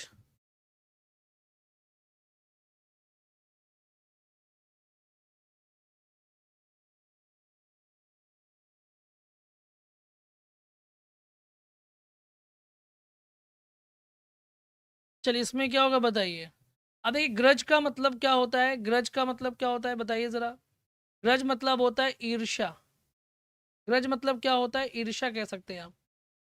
चलिए इसमें क्या होगा बताइए। अब देखिए ग्रज का मतलब क्या होता है, ग्रज का मतलब क्या होता है बताइए जरा। ग्रज मतलब होता है ईर्ष्या, ग्रज मतलब क्या होता है, ईर्ष्या कह सकते हैं आप।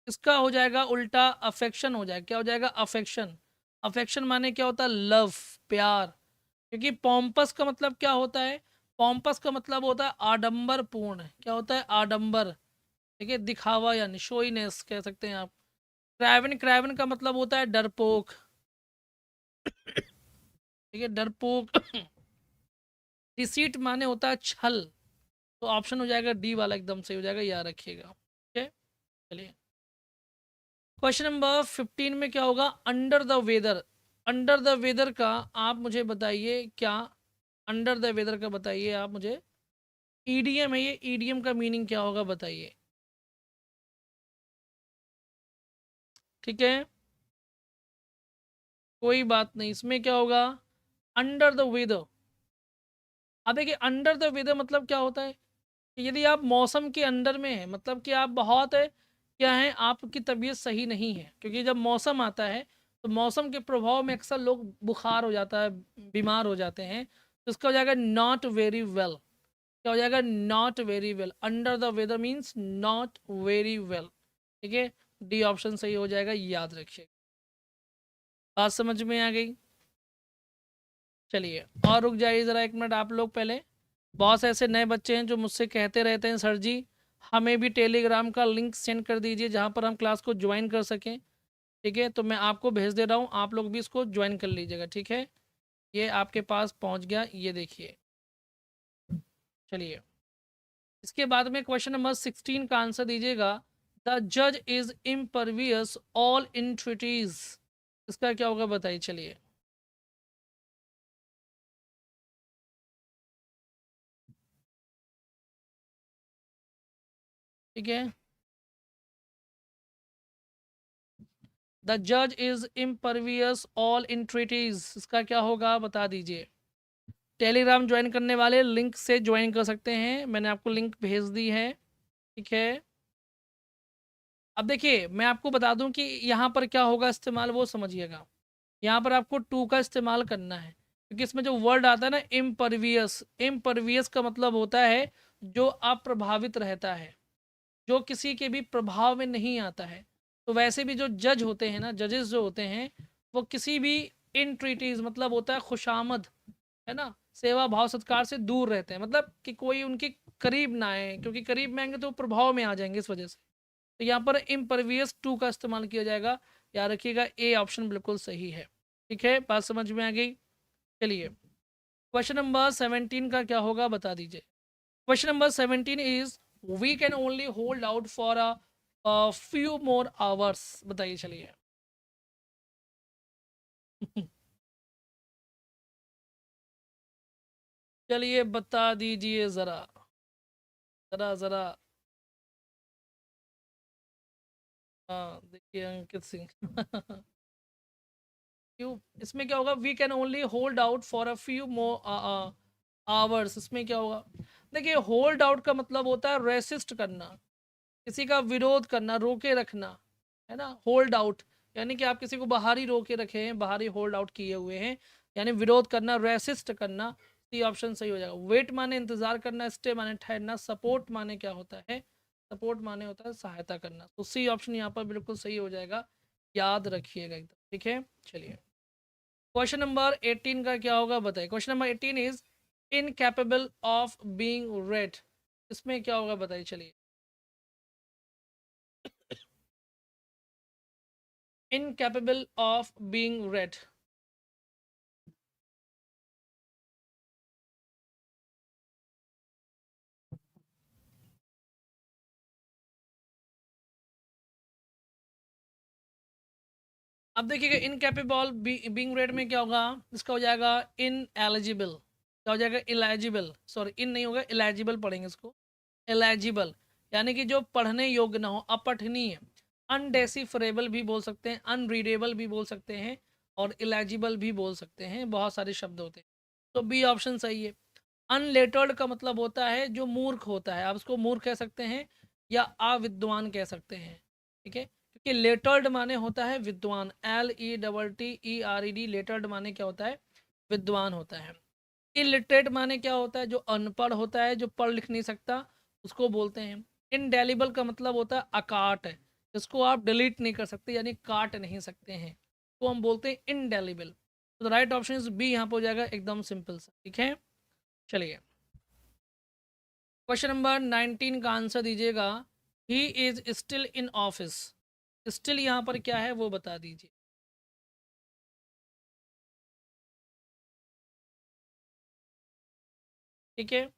इसका हो जाएगा उल्टा अफेक्शन हो जाएगा, क्या हो जाएगा, अफेक्शन। अफेक्शन माने क्या होता है, लव, प्यार। क्योंकि पॉम्पस का मतलब क्या होता है, पॉम्पस का मतलब होता है आडंबर पूर्ण, क्या होता है, आडंबर, ठीक है, दिखावा यानी शोइनेस कह सकते हैं आप। क्राइवन, क्राइवन का मतलब होता है डरपोक, ठीक है, डरपोक डिसीट माने होता है छल, तो ऑप्शन हो जाएगा डी वाला, एकदम सही हो जाएगा, याद रखिएगा। ठीक है, चलिए क्वेश्चन नंबर 15 में क्या होगा, under the weather. Under the weather का आप मुझे बताइए क्या, अंडर द वेदर का बताइए आप मुझे, ईडीएम है ये, ईडीएम का मीनिंग क्या होगा बताइए। ठीक है, कोई बात नहीं, इसमें क्या होगा, अंडर द वेदर। अब देखिए अंडर द वेदर मतलब क्या होता है, कि यदि आप मौसम के अंडर में हैं, मतलब कि आप बहुत क्या है, आपकी तबीयत सही नहीं है, क्योंकि जब मौसम आता है तो मौसम के प्रभाव में अक्सर लोग बुखार हो जाता है, बीमार हो जाते हैं, तो इसका हो जाएगा नॉट वेरी वेल। क्या हो जाएगा, not very well. Under the weather means not very well. ठीक है, डी ऑप्शन सही हो जाएगा, याद रखिए। बात समझ में आ गई। चलिए और रुक जाइए ज़रा एक मिनट आप लोग पहले। बहुत से ऐसे नए बच्चे हैं जो मुझसे कहते रहते हैं सर जी हमें भी टेलीग्राम का लिंक सेंड कर दीजिए जहाँ पर हम क्लास को ज्वाइन कर सकें। ठीक है, तो मैं आपको भेज दे रहा हूँ, आप लोग भी इसको ज्वाइन कर लीजिएगा। ठीक है, ये आपके पास पहुँच गया, ये देखिए। चलिए इसके बाद में क्वेश्चन नंबर 16 का आंसर दीजिएगा। द जज इज इम्परवियस ऑल इंट्रिटीज, इसका क्या होगा बताइए। चलिए ठीक है, द जज इज इम्परवियस ऑल इंट्रिटीज, इसका क्या होगा बता दीजिए। टेलीग्राम ज्वाइन करने वाले लिंक से ज्वाइन कर सकते हैं, मैंने आपको लिंक भेज दी है। ठीक है, अब देखिए मैं आपको बता दूं कि यहाँ पर क्या होगा इस्तेमाल, वो समझिएगा। यहाँ पर आपको टू का इस्तेमाल करना है, क्योंकि इसमें जो वर्ड आता है ना इम्परवियस, इम्परवियस का मतलब होता है जो अप्रभावित रहता है, जो किसी के भी प्रभाव में नहीं आता है। तो वैसे भी जो जज होते हैं ना, जजेस जो होते हैं, वो किसी भी इंट्रीटीज मतलब होता है खुशामद, है ना, सेवा भाव सत्कार से दूर रहते हैं, मतलब कि कोई उनके करीब ना आए, क्योंकि करीब में आएंगे तो प्रभाव में आ जाएंगे इस वजह से। तो यहाँ पर इम्परवियस टू का इस्तेमाल किया जाएगा, याद रखिएगा, ए ऑप्शन बिल्कुल सही है। ठीक है, बात समझ में आ गई। चलिए क्वेश्चन नंबर 17 का क्या होगा बता दीजिए। Question number 17 is we can only hold out for a few more hours, बताइए चलिए। चलिए बता दीजिए ज़रा, ज़रा ज़रा। हाँ देखिए अंकित सिंह। क्यों, इसमें क्या होगा, we can only hold out for a few more hours, इसमें क्या होगा। देखिए होल्ड आउट का मतलब होता है रेसिस्ट करना, किसी का विरोध करना, रोके रखना, है ना। होल्ड आउट यानी कि आप किसी को बाहर ही रोके रखे हैं, बाहर ही होल्ड आउट किए हुए हैं, यानी विरोध करना, रेसिस्ट करना। सी ऑप्शन सही हो जाएगा। वेट माने इंतजार करना, स्टे माने ठहरना, सपोर्ट माने क्या होता है, सपोर्ट माने होता है सहायता करना। तो सी ऑप्शन यहाँ पर बिल्कुल सही हो जाएगा, याद रखिएगा एकदम। ठीक है, चलिए क्वेश्चन नंबर 18 का क्या होगा बताइए। Question number 18 is incapable of being red, इसमें क्या होगा बताइए चलिए। इनकैपेबल ऑफ बीइंग रेड, अब देखिएगा इनकैपेबल बीइंग रेड में क्या होगा, इसका हो जाएगा इन एलिजिबल। क्या हो जाएगा, इलेजिबल, सॉरी इन नहीं होगा, इलेजिबल पढ़ेंगे इसको, इलेजिबल यानी कि जो पढ़ने योग्य ना हो, अपठनीय। अनडेसिफरेबल भी बोल सकते हैं, अनरीडेबल भी बोल सकते हैं, और इलेजिबल भी बोल सकते हैं, बहुत सारे शब्द होते हैं। तो बी ऑप्शन सही है। अनलेटर्ड का मतलब होता है जो मूर्ख होता है, आप उसको मूर्ख कह सकते हैं या अविद्वान कह सकते हैं। ठीक है, क्योंकि लेटर्ड माने होता है विद्वान, LETTERED, लेटर्ड माने क्या होता है, विद्वान होता है। इलिटरेट माने क्या होता है, जो अनपढ़ होता है, जो पढ़ लिख नहीं सकता, उसको बोलते हैं। इनडेलिबल का मतलब होता है अकाट, जिसको आप डिलीट नहीं कर सकते, यानी काट नहीं सकते हैं, तो हम बोलते हैं इनडेलिबल। तो राइट ऑप्शन इज बी, यहाँ पर हो जाएगा एकदम सिंपल सा। ठीक है, चलिए क्वेश्चन नंबर 19 का आंसर दीजिएगा। He is still in office, still यहाँ पर क्या है वो बता दीजिए। ठीक है।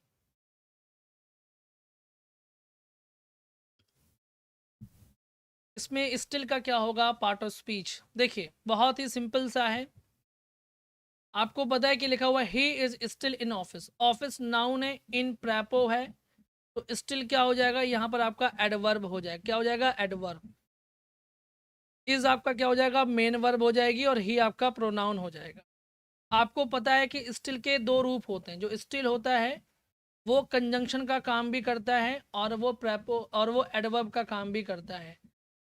इसमें स्टिल का क्या होगा, पार्ट ऑफ स्पीच। देखिए बहुत ही सिंपल सा है, आपको पता है कि लिखा हुआ he is still in office, office noun है, इन प्रेपो है, तो स्टिल क्या हो जाएगा यहाँ पर आपका एडवर्ब हो जाएगा, क्या हो जाएगा एडवर्ब। इज आपका क्या हो जाएगा, मेन वर्ब हो जाएगी, और ही आपका प्रोनाउन हो जाएगा। आपको पता है कि स्टिल के दो रूप होते हैं, जो स्टिल होता है वो कंजंक्शन का काम भी करता है, और वो प्रेपो और वो एडवर्ब का काम भी करता है।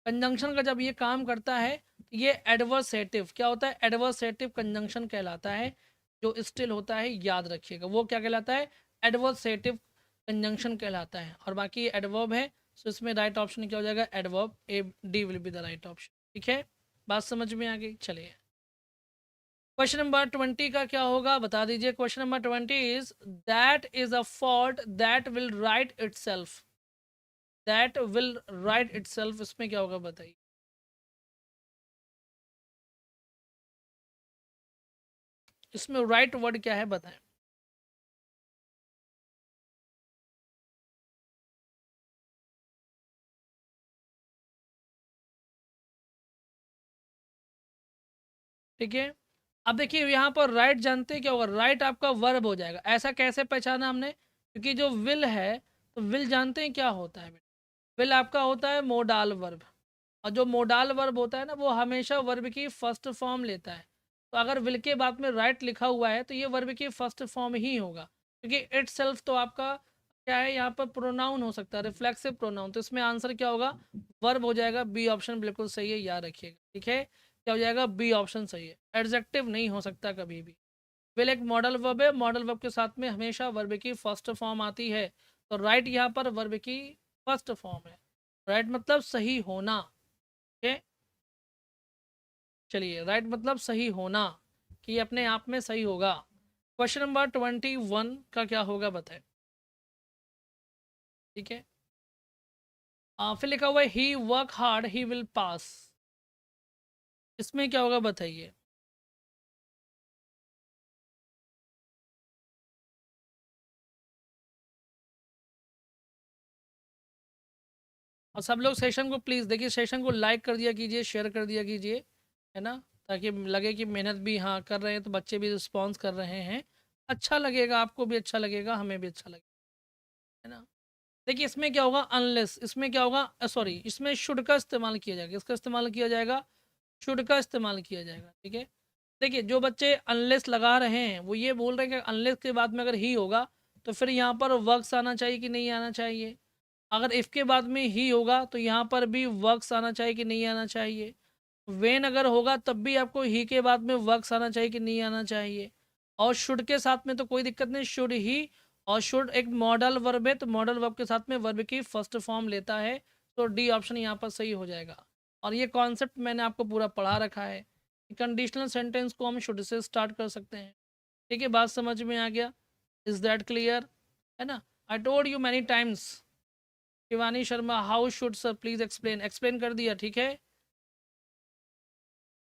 कंजंक्शन का जब ये काम करता है तो ये एडवर्सेटिव क्या होता है, एडवर्सेटिव कंजंक्शन कहलाता है। जो स्टिल होता है याद रखिएगा वो क्या कहलाता है, एडवर्सेटिव कंजंक्शन कहलाता है, और बाकी एडवर्ब है। सो इसमें राइट ऑप्शन क्या हो जाएगा, adverb, A D will be the right option. ठीक है, बात समझ में आ गई। चलिए क्वेश्चन नंबर 20 का क्या होगा बता दीजिए। Question number 20 is that is a fault that will write itself, that will write itself, इसमें क्या होगा बताइए। इसमें राइट वर्ड क्या है बताएं। ठीक है, अब देखिए यहाँ पर राइट जानते हैं क्या होगा, राइट आपका वर्ब हो जाएगा। ऐसा कैसे पहचाना हमने, क्योंकि जो विल है, तो विल जानते हैं क्या होता है, विल आपका होता है मोडाल वर्ब, और जो मोडाल वर्ब होता है ना वो हमेशा वर्ब की फर्स्ट फॉर्म लेता है। तो अगर विल के बाद में राइट लिखा हुआ है तो ये वर्ब की फर्स्ट फॉर्म ही होगा, क्योंकि इट सेल्फ तो आपका क्या है, यहाँ पर प्रोनाउन हो सकता है, रिफ्लेक्सिव प्रोनाउन। तो इसमें आंसर क्या होगा, वर्ब हो जाएगा। बी ऑप्शन बिल्कुल सही है, याद रखिएगा। ठीक है, क्या हो जाएगा, बी ऑप्शन सही है। एडजेक्टिव नहीं हो सकता कभी भी। विल एक मॉडल वर्ब है, मॉडल वर्ब के साथ में हमेशा वर्ब की फर्स्ट फॉर्म आती है, तो राइट यहाँ पर वर्ब की फर्स्ट फॉर्म है। राइट मतलब सही होना। ठीक है, चलिए राइट मतलब सही होना, कि ये अपने आप में सही होगा। क्वेश्चन नंबर 21 का क्या होगा बताएं। ठीक है, फिर लिखा हुआ है he work hard he will pass, इसमें क्या होगा बताइए। और सब लोग सेशन को प्लीज़ देखिए, सेशन को लाइक कर दिया कीजिए, शेयर कर दिया कीजिए, है ना, ताकि लगे कि मेहनत भी हाँ कर रहे हैं, तो बच्चे भी रिस्पॉन्स कर रहे हैं। अच्छा लगेगा, आपको भी अच्छा लगेगा, हमें भी अच्छा लगेगा, है ना। देखिए इसमें क्या होगा, अनलेस, इसमें क्या होगा, सॉरी, इसमें शुड का इस्तेमाल किया जाएगा। इसका इस्तेमाल किया जाएगा, शुड का इस्तेमाल किया जाएगा। ठीक है, देखिए जो बच्चे अनलेस लगा रहे हैं वो ये बोल रहे हैं कि अनलेस के बाद में अगर ही होगा तो फिर यहाँ पर वर्क्स आना चाहिए कि नहीं आना चाहिए। अगर इफ़ के बाद में ही होगा तो यहाँ पर भी वर्क्स आना चाहिए कि नहीं आना चाहिए। वेन अगर होगा तब भी आपको ही के बाद में वर्क्स आना चाहिए कि नहीं आना चाहिए। और शुड के साथ में तो कोई दिक्कत नहीं, शुड ही, और शुड एक मॉडल वर्ब है, तो मॉडल वर्ब के साथ में वर्ब की फर्स्ट फॉर्म लेता है। तो डी ऑप्शन यहाँ पर सही हो जाएगा। और ये कॉन्सेप्ट मैंने आपको पूरा पढ़ा रखा है, कंडीशनल सेंटेंस को हम शुड से स्टार्ट कर सकते हैं। ठीक है, बात समझ में आ गया, इज दैट क्लियर, है ना। I told you many times, Shivani Sharma how should sir please explain, explain कर दिया। ठीक है,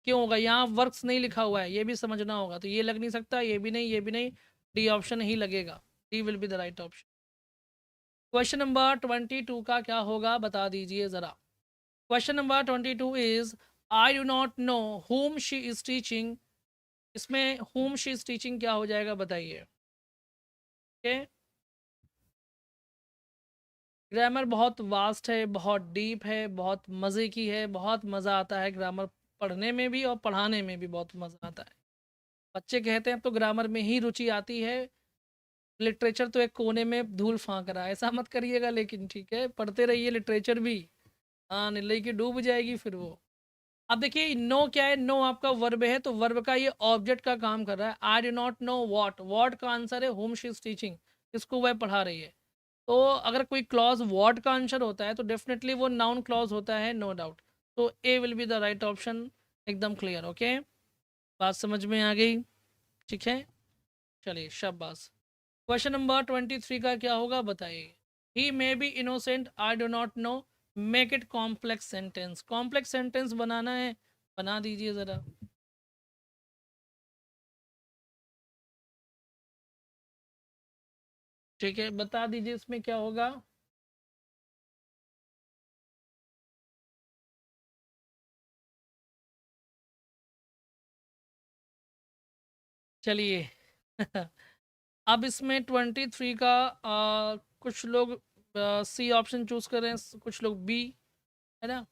क्यों होगा, यहाँ वर्क्स नहीं लिखा हुआ है, ये भी समझना होगा, तो ये लग नहीं सकता, ये भी नहीं, ये भी नहीं, डी ऑप्शन ही लगेगा। D will be the right option. Question number 22 का क्या होगा बता दीजिए ज़रा। Question number 22 is I do not know whom she is teaching, इसमें whom शी इज़ टीचिंग क्या हो जाएगा बताइए। ओके, ग्रामर बहुत वास्ट है, बहुत डीप है, बहुत मज़े की है, बहुत मज़ा आता है ग्रामर पढ़ने में भी और पढ़ाने में भी बहुत मज़ा आता है। बच्चे कहते हैं तो ग्रामर में ही रुचि आती है, लिटरेचर तो एक कोने में धूल फांक रहा है, ऐसा मत करिएगा। लेकिन ठीक है, पढ़ते रहिए लिटरेचर भी, हाँ नहीं की डूब जाएगी फिर वो। अब देखिए नो क्या है, नो आपका वर्ब है, तो वर्ब का ये ऑब्जेक्ट का काम कर रहा है। I do not know what, what का आंसर है होम शी इज टीचिंग, इसको वह पढ़ा रही है। तो अगर कोई क्लॉज वॉट का आंसर होता है तो डेफिनेटली वो नाउन क्लॉज होता है, नो डाउट। तो A will be the right option, एकदम क्लियर। ओके, बात समझ में आ गई। ठीक है, चलिए शाबाश। क्वेश्चन नंबर 23 का क्या होगा बताइए। He may be innocent I do not know, make it complex sentence, complex sentence बनाना है, बना दीजिए ज़रा। ठीक है, बता दीजिए इसमें क्या होगा। चलिए अब इसमें 23 का कुछ लोग सी ऑप्शन चूज कर रहे हैं, कुछ लोग बी, है ना।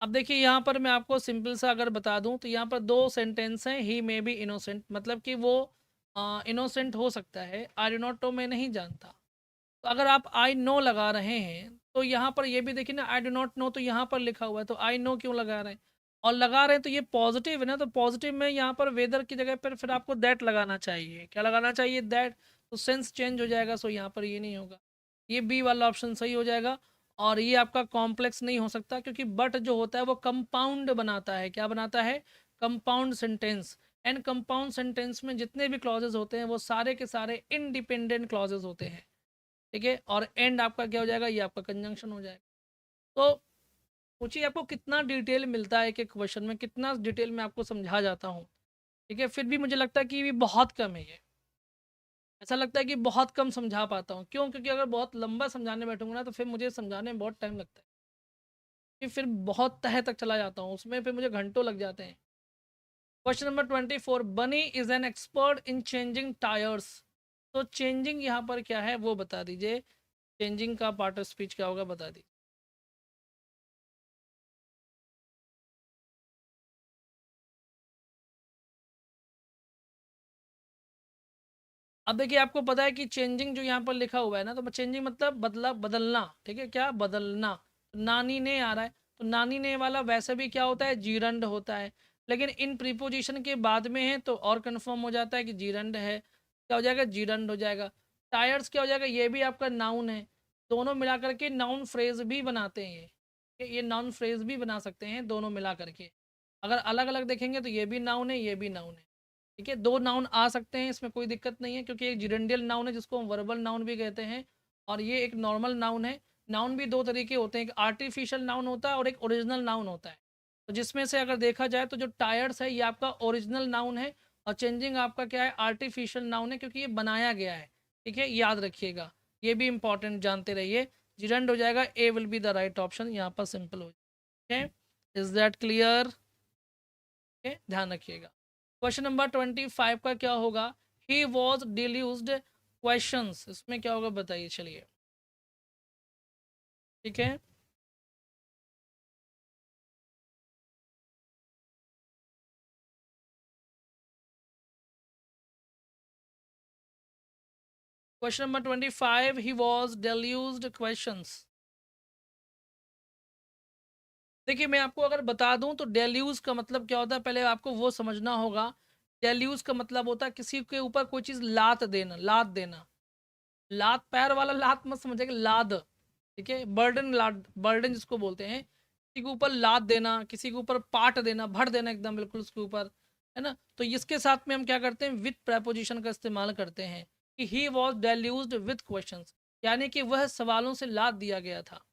अब देखिए यहाँ पर मैं आपको सिंपल सा अगर बता दूं तो यहाँ पर दो सेंटेंस हैं, ही मे बी इनोसेंट, मतलब कि वो इनोसेंट हो सकता है, आई डू नॉट नो मैं नहीं जानता। तो अगर आप आई नो लगा रहे हैं तो यहाँ पर ये भी देखिए ना, आई डू नॉट नो तो यहाँ पर लिखा हुआ है, तो आई नो क्यों लगा रहे हैं, और लगा रहे हैं तो ये पॉजिटिव है ना, तो पॉजिटिव में यहाँ पर वेदर की जगह पर फिर आपको दैट लगाना चाहिए, क्या लगाना चाहिए, दैट। तो सेंस चेंज हो जाएगा, सो यहाँ पर ये नहीं होगा, ये बी वाला ऑप्शन सही हो जाएगा। और ये आपका कॉम्प्लेक्स नहीं हो सकता, क्योंकि बट जो होता है वो कंपाउंड बनाता है, क्या बनाता है, compound sentence. And compound sentence में जितने भी क्लॉजेज होते हैं वो सारे के सारे इंडिपेंडेंट क्लॉजेज होते हैं, ठीक है। और एंड आपका क्या हो जाएगा, ये आपका कंजंक्शन हो जाएगा। तो पूछिए आपको कितना डिटेल मिलता है कि क्वेश्चन में कितना डिटेल में आपको समझा जाता हूँ, ठीक है। फिर भी मुझे लगता है कि ये बहुत कम है, ये ऐसा लगता है कि बहुत कम समझा पाता हूँ, क्यों, क्योंकि अगर बहुत लंबा समझाने बैठूंगा ना तो फिर मुझे समझाने में बहुत टाइम लगता है, कि फिर बहुत तह तक चला जाता हूँ उसमें, फिर मुझे घंटों लग जाते हैं। क्वेश्चन नंबर 24, बनी is an expert in changing tyres. तो चेंजिंग यहाँ पर क्या है वो बता दीजिए, चेंजिंग का पार्ट ऑफ स्पीच क्या होगा बता दीजिए। अब देखिए आपको पता है कि चेंजिंग जो यहाँ पर लिखा हुआ है ना, तो चेंजिंग मतलब बदला, बदलना, ठीक है, क्या बदलना। तो नानी ने आ रहा है, तो नानी ने वाला वैसे भी क्या होता है, जीरंड होता है, लेकिन इन प्रीपोजिशन के बाद में है तो और कंफर्म हो जाता है कि जीरंड है, क्या हो जाएगा, जीरंड हो जाएगा। टायर्स क्या हो जाएगा, ये भी आपका नाउन है, दोनों मिला करके नाउन फ्रेज भी बनाते हैं, ये नाउन फ्रेज भी बना सकते हैं दोनों मिला करके। अगर अलग अलग देखेंगे तो ये भी नाउन है, ये भी नाउन है, ठीक है। दो नाउन आ सकते हैं, इसमें कोई दिक्कत नहीं है, क्योंकि एक जिरेंडियल नाउन है जिसको हम वर्बल नाउन भी कहते हैं, और ये एक नॉर्मल नाउन है। नाउन भी दो तरीके होते हैं, एक आर्टिफिशियल नाउन होता है और एक ओरिजिनल नाउन होता है। तो जिसमें से अगर देखा जाए तो जो टायर्स है ये आपका ओरिजिनल नाउन है, और चेंजिंग आपका क्या है, आर्टिफिशियल नाउन है, क्योंकि ये बनाया गया है, ठीक है, याद रखिएगा, ये भी इंपॉर्टेंट जानते रहिए। जिरेंड हो जाएगा, A will be the right option, यहाँ पर सिंपल हो जाए, इज दैट क्लियर, ध्यान रखिएगा। क्वेश्चन नंबर 25 का क्या होगा, ही वॉज डिल्यूज्ड क्वेश्चंस, इसमें क्या होगा बताइए, चलिए, ठीक है। Question number 25, he was deluged questions. देखिए मैं आपको अगर बता दूं तो डेल्यूज का मतलब क्या होता है, पहले आपको वो समझना होगा। डेल्यूज का मतलब होता है किसी के ऊपर कोई चीज़ लात देना, लात देना, लात पैर वाला लात मत समझिएगा, लाद, ठीक है, बर्डन, लाद, बर्डन जिसको बोलते हैं, किसी के ऊपर लाद देना, किसी के ऊपर पाट देना, भर देना एकदम बिल्कुल उसके ऊपर, है ना। तो इसके साथ में हम क्या करते हैं, विथ प्रपोजिशन का इस्तेमाल करते हैं, कि ही वॉज डेल्यूज्ड विथ क्वेश्चंस, यानी कि वह सवालों से लाद दिया गया था,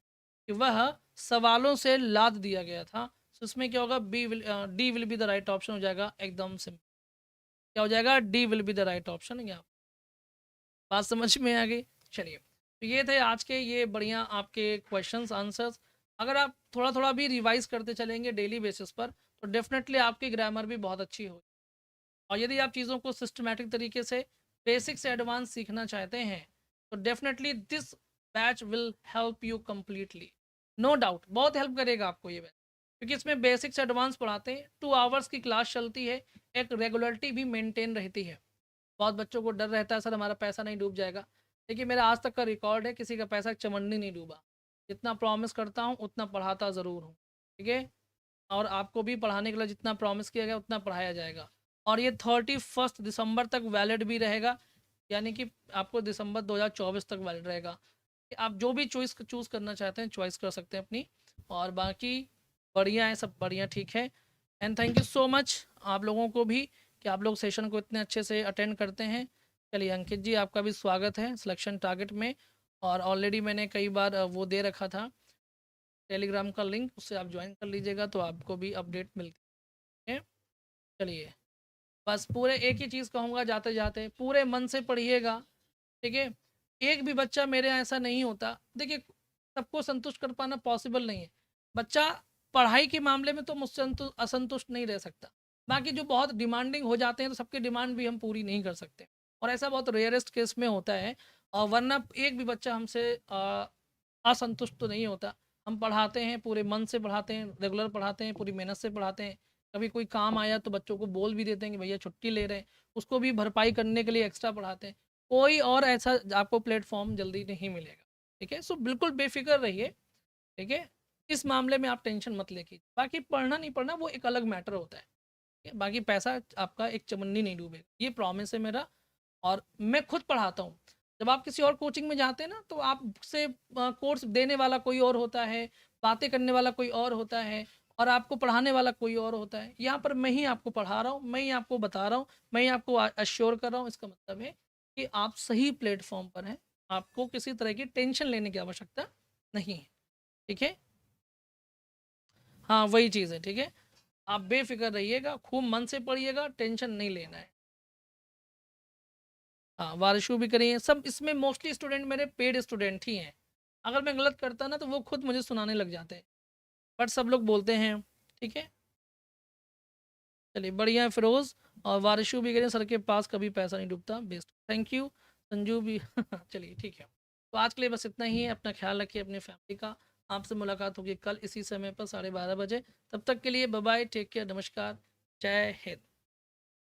कि वह सवालों से लाद दिया गया था। तो इसमें क्या होगा, D will be the right option हो जाएगा, एकदम सिंपल, क्या हो जाएगा, D will be the right option. यहाँ बात समझ में आ गई। चलिए, तो ये थे आज के ये बढ़िया आपके क्वेश्चंस आंसर्स। अगर आप थोड़ा थोड़ा भी रिवाइज करते चलेंगे डेली बेसिस पर तो डेफिनेटली आपकी ग्रामर भी बहुत अच्छी हो। और यदि आप चीज़ों को सिस्टमेटिक तरीके से बेसिक से एडवांस सीखना चाहते हैं तो definitely this batch will help you completely, no doubt बहुत हेल्प करेगा आपको ये बैच, क्योंकि इसमें बेसिक से एडवांस पढ़ाते हैं, 2 आवर्स की क्लास चलती है, एक रेगुलरिटी भी मेंटेन रहती है। बहुत बच्चों को डर रहता है सर हमारा पैसा नहीं डूब जाएगा, देखिए मेरा आज तक का रिकॉर्ड है, किसी का पैसा चमंडी नहीं डूबा, जितना प्रॉमिस करता हूँ उतना पढ़ाता ज़रूर हूँ, ठीक है। और आपको भी पढ़ाने के लिए जितना प्रॉमिस किया गया उतना पढ़ाया जाएगा। और ये 31 दिसंबर तक वैलिड भी रहेगा, यानी कि आपको दिसंबर 2024 तक वैलिड रहेगा, कि आप जो भी चॉइस चूज़ करना चाहते हैं चॉइस कर सकते हैं अपनी। और बाकी बढ़िया है, सब बढ़िया ठीक है। And thank you so much आप लोगों को भी कि आप लोग सेशन को इतने अच्छे से अटेंड करते हैं। चलिए अंकित जी आपका भी स्वागत है सिलेक्शन टारगेट में, और ऑलरेडी मैंने कई बार वो दे रखा था टेलीग्राम का लिंक, उससे आप ज्वाइन कर लीजिएगा तो आपको भी अपडेट मिलती है। चलिए, बस पूरे एक ही चीज़ कहूँगा जाते जाते, पूरे मन से पढ़िएगा, ठीक है। एक भी बच्चा मेरे यहाँ ऐसा नहीं होता। देखिए, सबको संतुष्ट कर पाना पॉसिबल नहीं है। बच्चा पढ़ाई के मामले में तो मुझसे असंतुष्ट नहीं रह सकता। बाकी जो बहुत डिमांडिंग हो जाते हैं तो सबकी डिमांड भी हम पूरी नहीं कर सकते, और ऐसा बहुत रेयरेस्ट केस में होता है। और वरना एक भी बच्चा हमसे असंतुष्ट तो नहीं होता। हम पढ़ाते हैं, पूरे मन से पढ़ाते हैं, रेगुलर पढ़ाते हैं, पूरी मेहनत से पढ़ाते हैं। कभी कोई काम आया तो बच्चों को बोल भी देते हैं कि भैया छुट्टी ले रहे हैं, उसको भी भरपाई करने के लिए एक्स्ट्रा पढ़ाते हैं। कोई और ऐसा आपको प्लेटफॉर्म जल्दी नहीं मिलेगा। ठीक है, सो बिल्कुल बेफिक्र रहिए। ठीक है, इस मामले में आप टेंशन मत लेके, बाकी पढ़ना नहीं पढ़ना वो एक अलग मैटर होता है। ठीक है? बाकी पैसा आपका एक चमन्नी नहीं डूबेगा, ये प्रॉमिस है मेरा। और मैं खुद पढ़ाता हूँ। जब आप किसी और कोचिंग में जाते हैं ना, तो आपसे कोर्स देने वाला कोई और होता है, बातें करने वाला कोई और होता है, और आपको पढ़ाने वाला कोई और होता है। यहाँ पर मैं ही आपको पढ़ा रहा हूँ, मैं ही आपको बता रहा हूँ, मैं ही आपको अश्योर कर रहा हूँ। इसका मतलब है कि आप सही प्लेटफॉर्म पर हैं, आपको किसी तरह की टेंशन लेने की आवश्यकता नहीं है। ठीक है, हाँ वही चीज़ है। ठीक है, आप बेफिक्र रहिएगा, खूब मन से पढ़िएगा, टेंशन नहीं लेना है। हाँ, वारिशू भी करी है सब, इसमें मोस्टली स्टूडेंट मेरे पेड स्टूडेंट ही हैं। अगर मैं गलत करता ना तो वो खुद मुझे सुनाने लग जाते हैं, बट सब लोग बोलते हैं। ठीक है, चलिए बढ़िया है फिरोज़। और वारिशू भी करें, सर के पास कभी पैसा नहीं डूबता, बेस्ट, थैंक यू। संजू भी चलिए ठीक है। तो आज के लिए बस इतना ही है, अपना ख्याल रखिए, अपनी फैमिली का। आपसे मुलाकात होगी कल इसी समय पर 12:30 बजे। तब तक के लिए बाय बाय, टेक केयर, नमस्कार, जय हिंद।